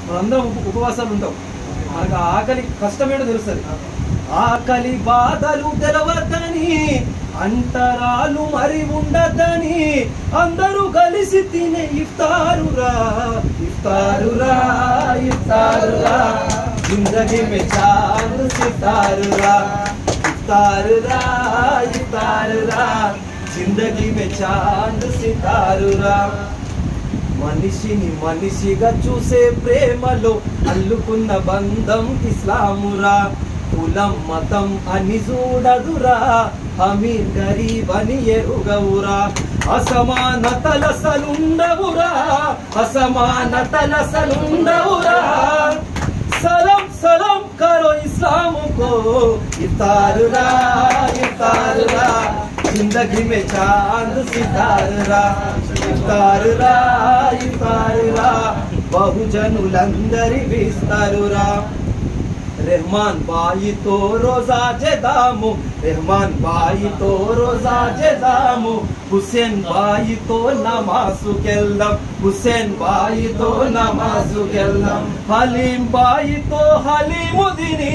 మనందరం ఉపవాసాలు ఉంటాం, మనకు ఆకలి కష్టమేటో తెలుస్తుంది. ఆకలి బాధలు తెలవద్దని, అంతరాలు మరి ఉండదని, అందరూ కలిసి తినే ఇఫ్తారురా ఇఫ్తారురా ఇఫ్తారురా, జిందగీ మే చాంద్ సితారురా ఇఫ్తారురా ఇఫ్తారురా, జిందగీ మే చాంద్ సితారురా. మనిషిని మనిషిగా చూసే ప్రేమలో అల్లుకున్న బంధం ఇస్లామురా. కులం మతం అని చూడదురా, అమీర్ గరీబ్ అని ఎరుగవురా. అసమానతలసలుండవురా, అసమానతలసలుండవురా. సలాం సలాం కరో ఇస్లాముకో, ఇఫ్తారురా ఇఫ్తారురా, జిందగీ మే చాంద్ సితారురా ఇఫ్తారురా ఇఫ్తారురా, బహుజనులందరి విస్తారురా. रहमान भाई तो रोजा जेदामु, रहमान भाई तो रोजा जेदामु, हुसैन भाई तो नमाजु केल्लम, हुसैन भाई तो नमाजु केल्लम, हलीम भाई तो हलीमुद्दीनी,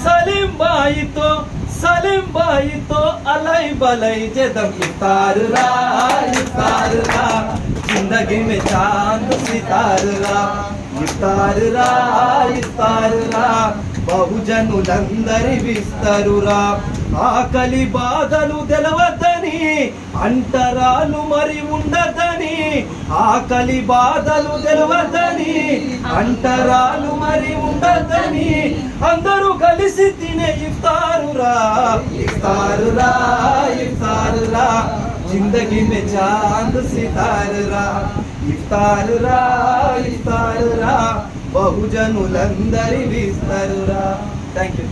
सलीम भाई तो अलई बलई जेदम. इफ्तारुरा इफ्तारुरा, जिंदगी में चांद सितारुरा ఇఫ్తారురా ఇఫ్తారురా, బహుజనులందరి విస్తరురా. ఆకలి బాధలు తెలవద్దని, అంటరాలు మరి ఉండదని, ఆకలి బాధలు తెలవద్దని, అంటరాలు మరి ఉండదని, అందరూ కలిసి తినే ఇఫ్తారురా ఇఫ్తారురా ఇఫ్తారురా, జిందగీ మే చాంద్ సితారురా ఇఫ్తారురా ఇఫ్తారురా, బహుజనులందరి విస్తరురా. Thank you.